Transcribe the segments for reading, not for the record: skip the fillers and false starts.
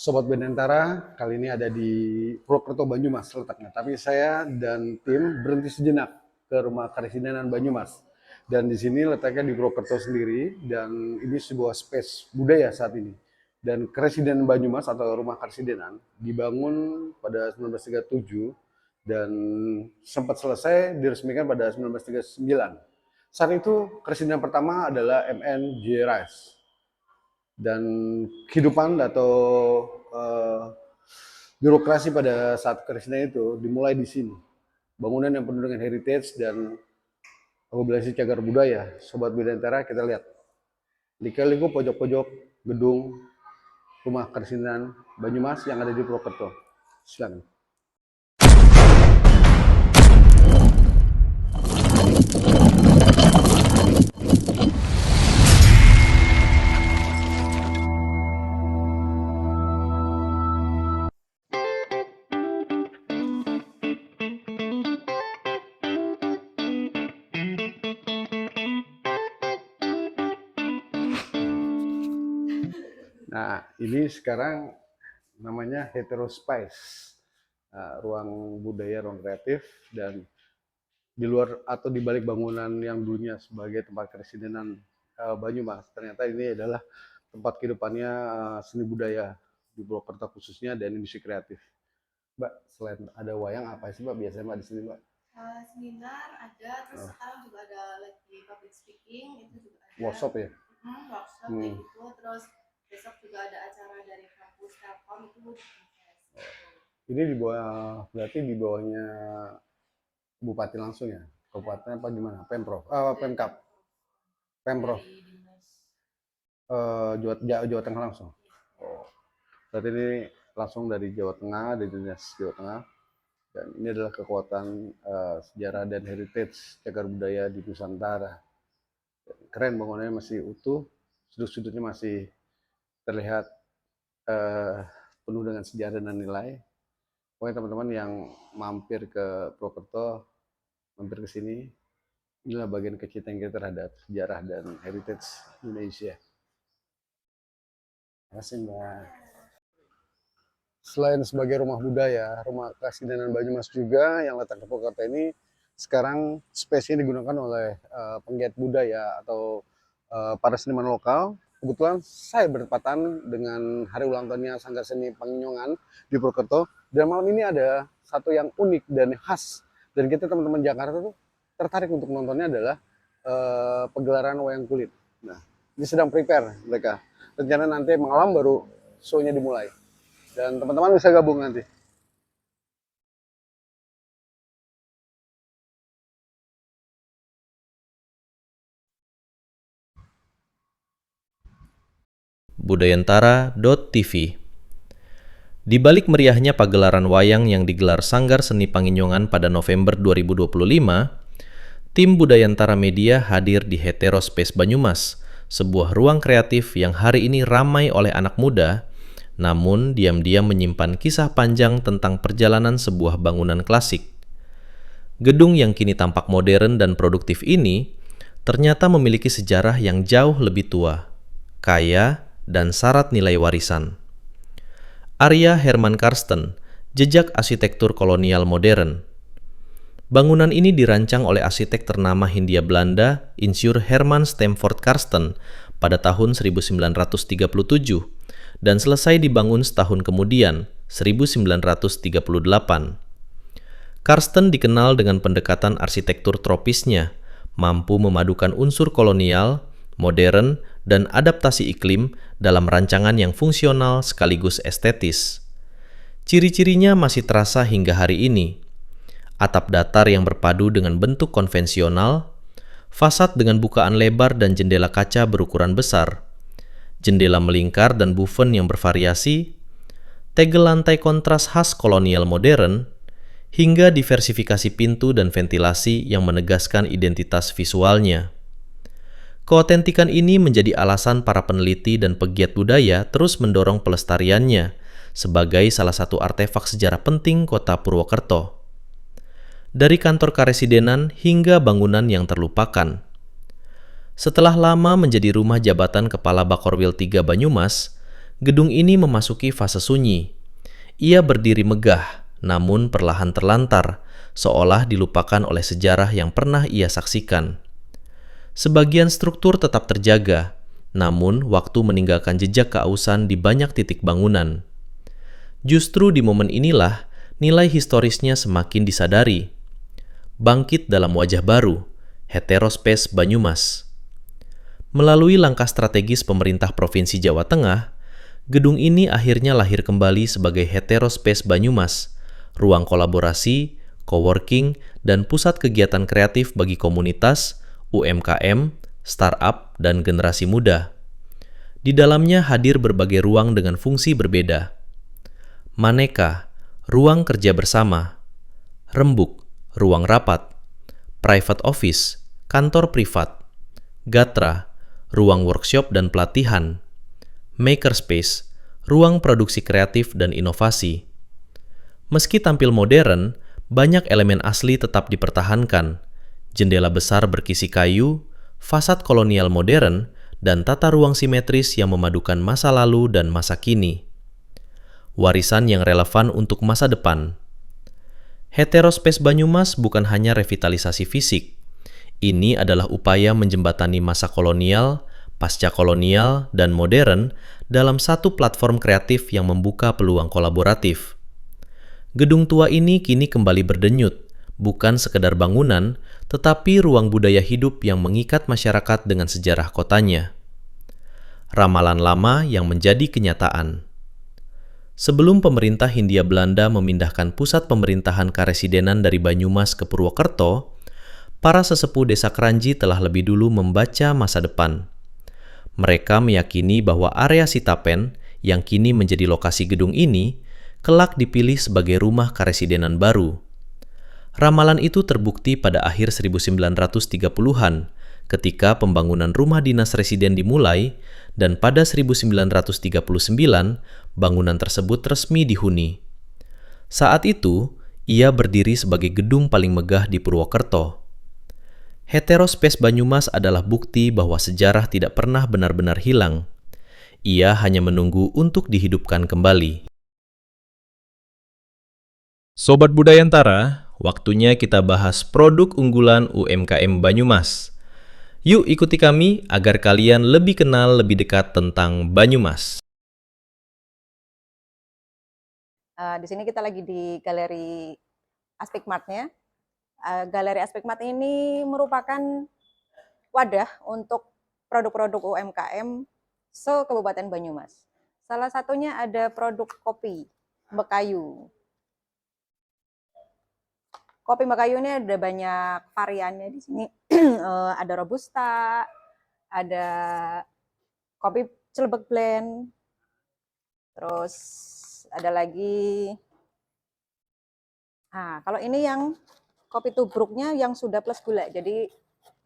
Sobat Benantara, kali ini ada di Purwokerto Banyumas letaknya. Tapi saya dan tim berhenti sejenak ke rumah Karesidenan Banyumas. Dan di sini letaknya di Purwokerto sendiri, dan ini sebuah space budaya saat ini. Dan Karesidenan Banyumas atau Rumah Karesidenan dibangun pada 1937 dan sempat selesai diresmikan pada 1939. Saat itu Karesidenan pertama adalah MN Rais. Dan kehidupan atau birokrasi pada saat Krishna itu dimulai di sini. Bangunan yang penuh dengan heritage dan akomodasi cagar budaya. Sobat Bidantara, kita lihat. Liku-liku pojok-pojok gedung rumah Krishnan Banyumas yang ada di Purwokerto. Silakan. Nah, ini sekarang namanya Heterospace, ruang budaya, ruang kreatif, dan di luar atau di balik bangunan yang dulunya sebagai tempat Karesidenan Banyumas, ternyata ini adalah tempat kehidupannya seni budaya di Purwokerto khususnya dan industri kreatif. Mbak, selain ada wayang, apa sih Mbak biasanya Mbak di sini Mbak? Seminar ada, terus sekarang juga ada lagi public speaking, itu juga ada. Workshop ya? Workshop kayak gitu, terus besok juga ada acara dari kampus Telkom itu Ini di bawah, berarti di bawahnya Bupati langsung ya? Kabupaten apa gimana? Pemprov? Pemkap? Pemprov? Jawa Tengah langsung? Oh. Berarti ini langsung dari Jawa Tengah, dari Dinas Jawa Tengah. Dan ini adalah kekuatan sejarah dan heritage cagar budaya di Nusantara. Keren, bangunannya masih utuh, sudut-sudutnya masih terlihat penuh dengan sejarah dan nilai. Pokoknya teman-teman yang mampir ke Purwokerto, mampir ke sini, inilah bagian kecintaan kita terhadap sejarah dan heritage Indonesia. Terima kasih Mbak. Selain sebagai rumah budaya, Rumah Karesidenan Banyumas juga yang letak di Purwokerto ini sekarang space-nya digunakan oleh penggiat budaya atau para seniman lokal. Kebetulan saya bertepatan dengan hari ulang tahunnya Sanggar Seni Panginyongan di Purwokerto, dan malam ini ada satu yang unik dan khas, dan kita teman-teman Jakarta tuh tertarik untuk nontonnya adalah pegelaran wayang kulit. Nah, ini sedang prepare mereka. Rencana nanti malam baru show-nya dimulai. Dan teman-teman bisa gabung nanti. Budayantara.tv. Di balik meriahnya pagelaran wayang yang digelar Sanggar Seni Panginyongan pada November 2025, tim Budayantara Media hadir di Heterospace Banyumas, sebuah ruang kreatif yang hari ini ramai oleh anak muda, namun diam-diam menyimpan kisah panjang tentang perjalanan sebuah bangunan klasik. Gedung yang kini tampak modern dan produktif ini ternyata memiliki sejarah yang jauh lebih tua, kaya, dan syarat nilai warisan. Arya Herman Karsten, Jejak Arsitektur Kolonial Modern. Bangunan ini dirancang oleh arsitek ternama Hindia Belanda, Insinyur Herman Stamford Karsten pada tahun 1937 dan selesai dibangun setahun kemudian, 1938. Karsten dikenal dengan pendekatan arsitektur tropisnya, mampu memadukan unsur kolonial, modern, dan adaptasi iklim dalam rancangan yang fungsional sekaligus estetis. Ciri-cirinya masih terasa hingga hari ini. Atap datar yang berpadu dengan bentuk konvensional, fasad dengan bukaan lebar dan jendela kaca berukuran besar, jendela melingkar dan buffen yang bervariasi, tegel lantai kontras khas kolonial modern, hingga diversifikasi pintu dan ventilasi yang menegaskan identitas visualnya. Keotentikan ini menjadi alasan para peneliti dan pegiat budaya terus mendorong pelestariannya sebagai salah satu artefak sejarah penting kota Purwokerto. Dari kantor Karesidenan hingga bangunan yang terlupakan. Setelah lama menjadi rumah jabatan Kepala Bakorwil 3 Banyumas, gedung ini memasuki fase sunyi. Ia berdiri megah, namun perlahan terlantar, seolah dilupakan oleh sejarah yang pernah ia saksikan. Sebagian struktur tetap terjaga, namun waktu meninggalkan jejak keausan di banyak titik bangunan. Justru di momen inilah nilai historisnya semakin disadari. Bangkit dalam wajah baru, Heterospace Banyumas. Melalui langkah strategis pemerintah Provinsi Jawa Tengah, gedung ini akhirnya lahir kembali sebagai Heterospace Banyumas, ruang kolaborasi, coworking, dan pusat kegiatan kreatif bagi komunitas, UMKM, startup, dan generasi muda. Di dalamnya hadir berbagai ruang dengan fungsi berbeda. Maneka, ruang kerja bersama. Rembuk, ruang rapat. Private office, kantor privat. Gatra, ruang workshop dan pelatihan. Makerspace, ruang produksi kreatif dan inovasi. Meski tampil modern, banyak elemen asli tetap dipertahankan. Jendela besar berkisi kayu, fasad kolonial modern, dan tata ruang simetris yang memadukan masa lalu dan masa kini. Warisan yang relevan untuk masa depan. Heterospace Banyumas bukan hanya revitalisasi fisik. Ini adalah upaya menjembatani masa kolonial, pasca kolonial, dan modern dalam satu platform kreatif yang membuka peluang kolaboratif. Gedung tua ini kini kembali berdenyut, bukan sekedar bangunan, tetapi ruang budaya hidup yang mengikat masyarakat dengan sejarah kotanya. Ramalan lama yang menjadi kenyataan. Sebelum pemerintah Hindia Belanda memindahkan pusat pemerintahan karesidenan dari Banyumas ke Purwokerto, para sesepuh desa Kranji telah lebih dulu membaca masa depan. Mereka meyakini bahwa area Sitapen, yang kini menjadi lokasi gedung ini, kelak dipilih sebagai rumah karesidenan baru. Ramalan itu terbukti pada akhir 1930-an, ketika pembangunan rumah dinas residen dimulai, dan pada 1939, bangunan tersebut resmi dihuni. Saat itu, ia berdiri sebagai gedung paling megah di Purwokerto. Heterospace Banyumas adalah bukti bahwa sejarah tidak pernah benar-benar hilang. Ia hanya menunggu untuk dihidupkan kembali. Sobat Budayantara, waktunya kita bahas produk unggulan UMKM Banyumas. Yuk ikuti kami agar kalian lebih kenal lebih dekat tentang Banyumas. Di sini kita lagi di Galeri Aspek Mart-nya. Galeri Aspek Mart ini merupakan wadah untuk produk-produk UMKM se-Kabupaten Banyumas. Salah satunya ada produk kopi Bekayu. Kopi Bekayu ini ada banyak variannya di sini. Ada Robusta, ada kopi Celebek Blend, terus ada lagi. Nah, kalau ini yang kopi tubruknya yang sudah plus gula, jadi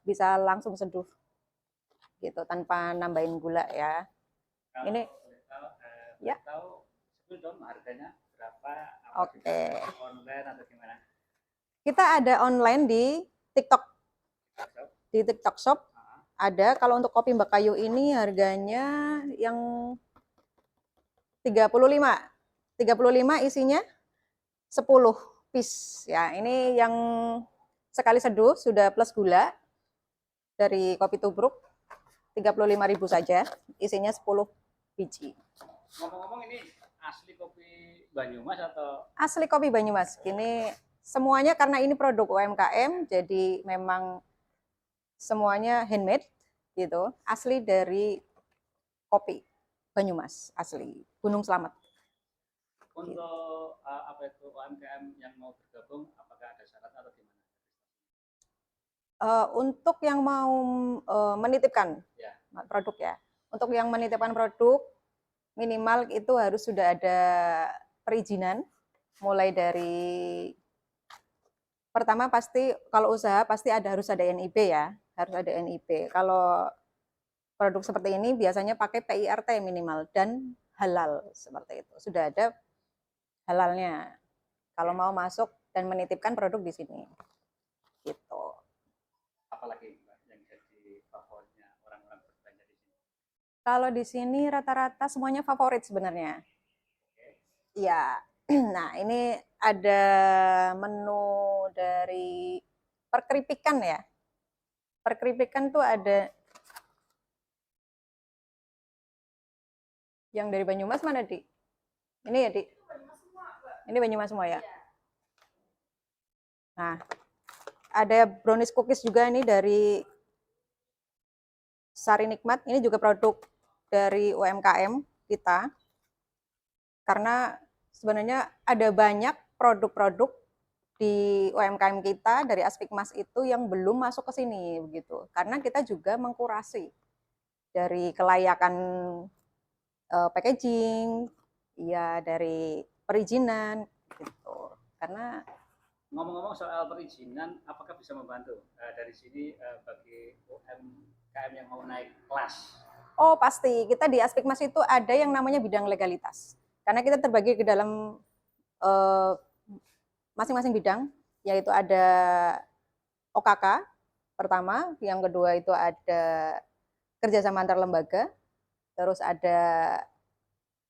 bisa langsung seduh gitu tanpa nambahin gula ya. Kalau Ini ya. tahu sebelum harganya berapa? Oke. Online atau gimana? Kita ada online di TikTok. Di TikTok Shop ada. Kalau untuk kopi Bekayu ini harganya yang 35. 35 isinya 10 piece ya. Ini yang sekali seduh sudah plus gula dari kopi tubruk 35.000 saja, isinya 10 biji. Ngomong-ngomong ini asli kopi Banyumas atau? Asli kopi Banyumas. Ini semuanya karena ini produk UMKM, jadi memang semuanya handmade gitu, asli dari kopi Banyumas, asli Gunung Slamet. Untuk apa itu UMKM yang mau bergabung, apakah ada syarat atau gimana? Untuk yang mau menitipkan Ya. produk ya, untuk yang menitipkan produk minimal itu harus sudah ada perizinan, mulai dari pertama pasti kalau usaha pasti harus ada NIB ya, harus ada NIB. Kalau produk seperti ini biasanya pakai PIRT minimal dan halal seperti itu. Sudah ada halalnya kalau mau masuk dan menitipkan produk di sini. Gitu. Apalagi Mbak, yang jadi favoritnya orang-orang berbelanja di sini? Kalau di sini rata-rata semuanya favorit sebenarnya. Iya. Nah, ini ada menu dari perkeripikan ya. Perkeripikan tuh ada yang dari Banyumas mana, Dik? Ini ya, Dik? Ini Banyumas semua ya? Nah, ada brownies cookies juga ini dari Sari Nikmat. Ini juga produk dari UMKM kita. Karena sebenarnya ada banyak produk-produk di UMKM kita dari Aspikmas itu yang belum masuk ke sini begitu. Karena kita juga mengkurasi dari kelayakan packaging, ya dari perizinan gitu. Karena Ngomong-ngomong soal perizinan, apakah bisa membantu dari sini bagi UMKM yang mau naik kelas? oh pasti kita di Aspikmas itu ada yang namanya bidang legalitas. Karena kita terbagi ke dalam eh, masing-masing bidang, yaitu ada OKK pertama, yang kedua itu ada kerjasama antar lembaga, terus ada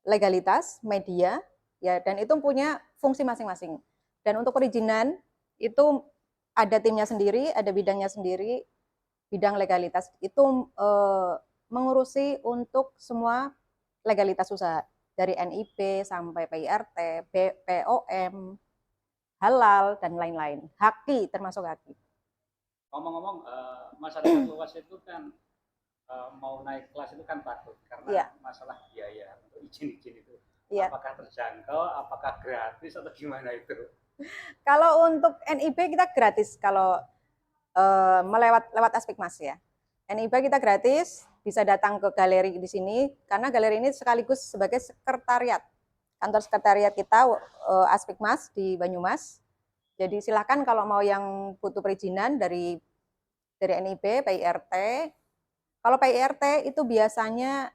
legalitas, media, ya, dan itu punya fungsi masing-masing. Dan untuk perizinan itu ada timnya sendiri, ada bidangnya sendiri. Bidang legalitas itu mengurusi untuk semua legalitas usaha dari NIP sampai PIRT, POM, halal dan lain-lain. Haki termasuk haki. Ngomong-ngomong, masyarakat luas itu kan mau naik kelas itu kan takut karena Iya. masalah biaya untuk izin-izin itu. Iya. Apakah terjangkau, apakah gratis atau gimana itu? Kalau untuk NIB kita gratis kalau lewat Aspikmas ya. NIB kita gratis, bisa datang ke galeri di sini karena galeri ini sekaligus sebagai sekretariat. Kantor sekretariat kita Aspikmas di Banyumas. Jadi silakan kalau mau yang butuh perizinan dari NIB, PIRT. Kalau PIRT itu biasanya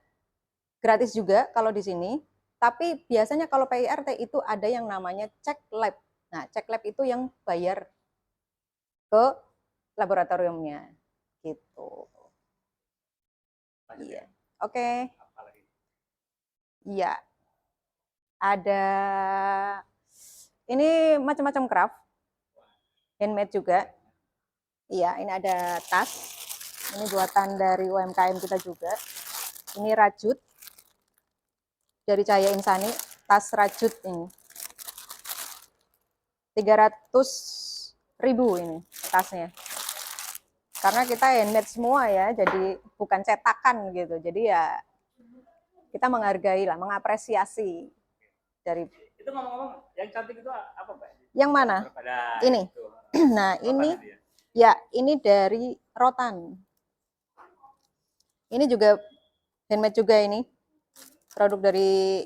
gratis juga kalau di sini. Tapi biasanya kalau PIRT itu ada yang namanya cek lab. Nah, cek lab itu yang bayar ke laboratoriumnya gitu. Iya. Oke. Iya. Ada ini macam-macam craft. Handmade juga. Iya, ini ada tas. Ini buatan dari UMKM kita juga. Ini rajut dari Cahaya Insani, tas rajut ini. 300.000 ini tasnya. Karena kita handmade semua ya, jadi bukan cetakan gitu. Jadi ya kita menghargai lah, mengapresiasi dari. Itu ngomong-ngomong, yang cantik itu apa, Mbak? Yang mana? Ini. Nah, ini ya, ini dari rotan. Ini juga handmade juga ini. Produk dari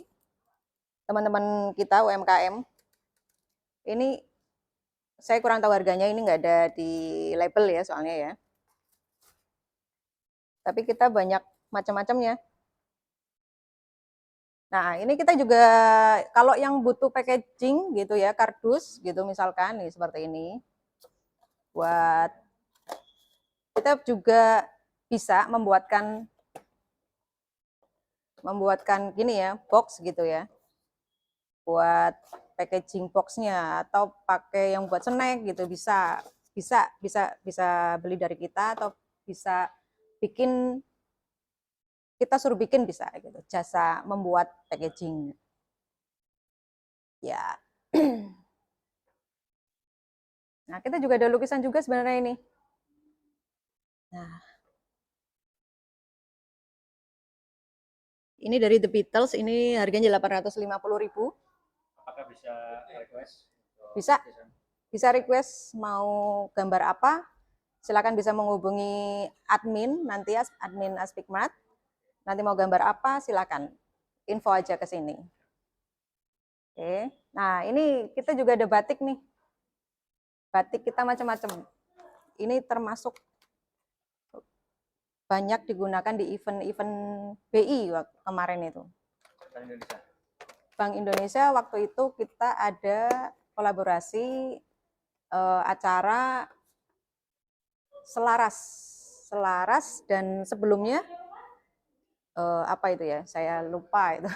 teman-teman kita UMKM. Ini saya kurang tahu harganya, ini nggak ada di label ya soalnya ya. Tapi kita banyak macam-macamnya. Nah, ini kita juga kalau yang butuh packaging gitu ya, kardus gitu misalkan nih seperti ini. Buat kita juga bisa membuatkan gini ya, box gitu ya. Buat packaging boxnya atau pakai yang buat snack gitu bisa beli dari kita atau bisa bikin, kita suruh bikin bisa gitu, jasa membuat packaging ya. Nah, kita juga ada lukisan juga sebenarnya ini. Nah, ini dari The Beatles, ini harganya 850.000. Apakah bisa request? Bisa request mau gambar apa, silakan bisa menghubungi admin nanti ya, admin Aspikmat. Nanti mau gambar apa silakan info aja ke sini. Oke. Nah, ini kita juga ada batik nih. Batik kita macam-macam. Ini termasuk banyak digunakan di event-event BI kemarin itu. Bank Indonesia waktu itu kita ada kolaborasi acara selaras dan sebelumnya apa itu ya? Saya lupa itu.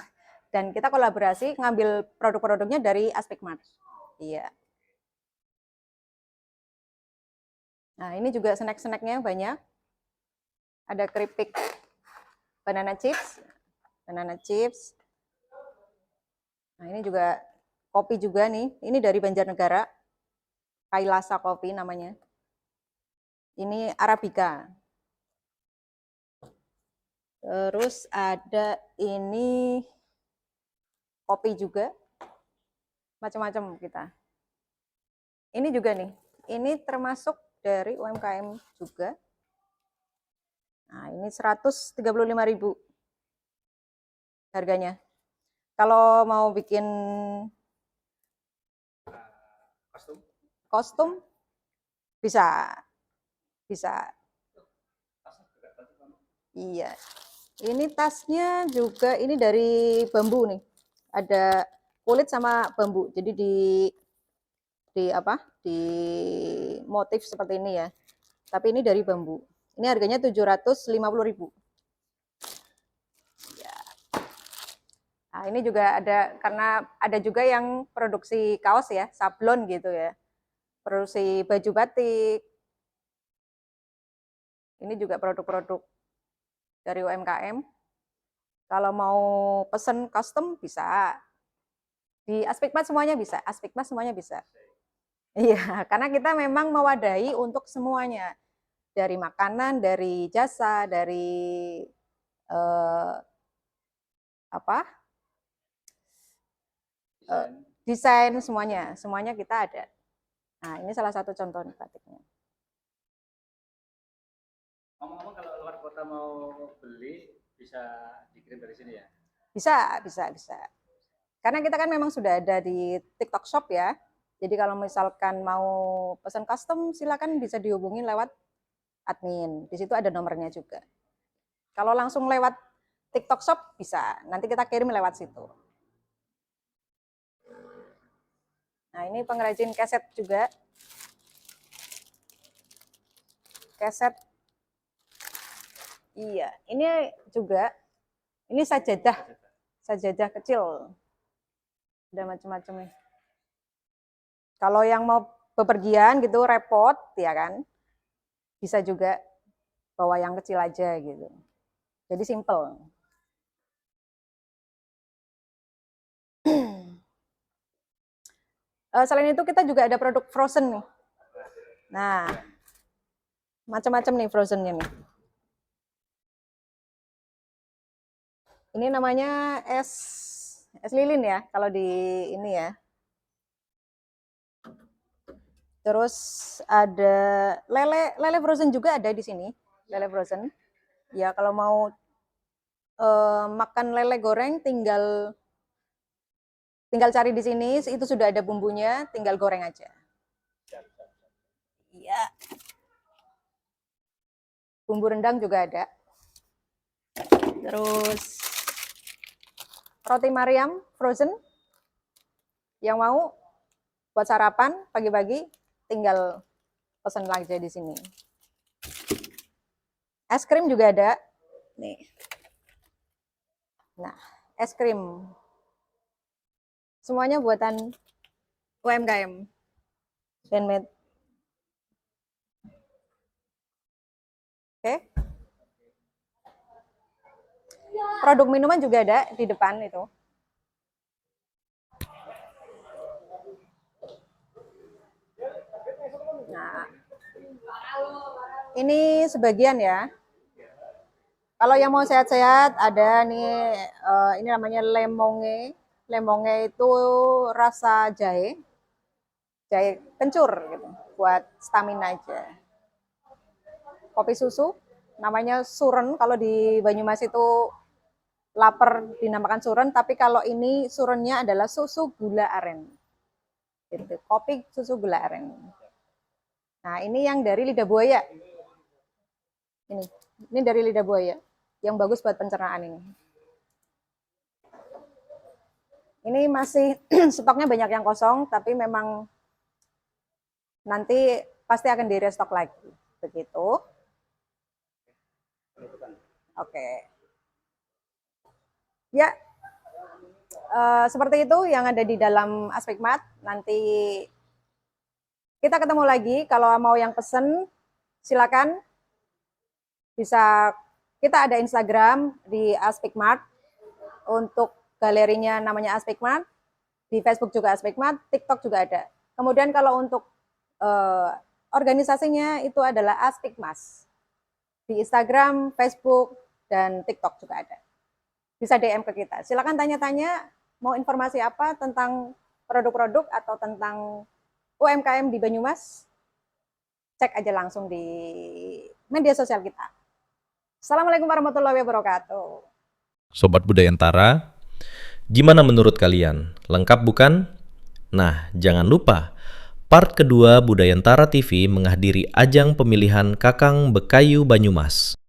Dan kita kolaborasi ngambil produk-produknya dari Aspikmart. Iya. Nah, ini juga snack-snacknya banyak. Ada keripik banana chips. Nah, ini juga kopi juga nih. Ini dari Banjarnegara. Kailasa Kopi namanya. Ini Arabica. Terus ada ini kopi juga. Macam-macam kita. Ini juga nih. Ini termasuk dari UMKM juga. Nah, ini 135.000 harganya. Kalau mau bikin Kostum? kostum bisa. Tasnya juga bagus banget. Iya. Ini tasnya juga ini dari bambu nih. Ada kulit sama bambu. Jadi di apa? Di motif seperti ini ya. Tapi ini dari bambu. Ini harganya 750.000. Nah, ini juga ada karena ada juga yang produksi kaos ya, sablon gitu ya. Produksi baju batik. Ini juga produk-produk dari UMKM. Kalau mau pesen custom bisa. Di Aspikmat semuanya bisa. Aspikmat semuanya bisa. Iya, karena kita memang mewadahi untuk semuanya. Dari makanan, dari jasa, dari eh, apa? Desain semuanya kita ada. Nah, ini salah satu contoh batiknya. Ngomong-ngomong kalau luar kota mau beli bisa dikirim dari sini ya? Bisa. Karena kita kan memang sudah ada di TikTok Shop ya. Jadi kalau misalkan mau pesan custom, silakan bisa dihubungi lewat admin. Di situ ada nomornya juga. Kalau langsung lewat TikTok Shop bisa. Nanti kita kirim lewat situ. Nah, ini pengrajin keset juga. Keset. Iya, ini juga. Ini sajadah kecil. Ada macam-macam nih. Kalau yang mau bepergian gitu repot ya kan, bisa juga bawa yang kecil aja gitu. Jadi simple. Selain itu kita juga ada produk frozen nih. Nah, macam-macam nih frozennya nih. Ini namanya es lilin ya, kalau di ini ya. Terus ada lele frozen juga ada di sini, lele frozen. Ya kalau mau makan lele goreng tinggal cari di sini, itu sudah ada bumbunya, tinggal goreng aja. Iya. Bumbu rendang juga ada. Terus roti Mariam frozen. Yang mau buat sarapan pagi-pagi tinggal pesan aja di sini. Es krim juga ada. Nih. Nah, es krim. Semuanya buatan UMKM. Handmade. Oke. Produk minuman juga ada di depan itu. Nah, ini sebagian ya. Kalau yang mau sehat-sehat ada nih, ini namanya lemonge. Lemonge itu rasa jahe kencur gitu, buat stamina aja. Kopi susu, namanya suren. Kalau di Banyumas itu lapar dinamakan suren, tapi kalau ini surennya adalah susu gula aren. Gitu. Kopi susu gula aren. Nah, ini yang dari lidah buaya. Ini dari lidah buaya. Yang bagus buat pencernaan ini. Ini masih stoknya banyak yang kosong, tapi memang nanti pasti akan di restock lagi. Begitu. Oke. Ya, seperti itu yang ada di dalam Aspekmat. Nanti kita ketemu lagi. Kalau mau yang pesen, silakan. Bisa, kita ada Instagram di Aspekmat. Untuk galerinya namanya Aspekmat. Di Facebook juga Aspekmat, TikTok juga ada. Kemudian kalau untuk organisasinya itu adalah Aspekmas. Di Instagram, Facebook, dan TikTok juga ada. Bisa DM ke kita. Silakan tanya-tanya, mau informasi apa tentang produk-produk atau tentang UMKM di Banyumas, cek aja langsung di media sosial kita. Assalamualaikum warahmatullahi wabarakatuh. Sobat Budayantara, gimana menurut kalian? Lengkap bukan? Nah, jangan lupa, part kedua Budayantara TV menghadiri ajang pemilihan Kakang Bekayu Banyumas.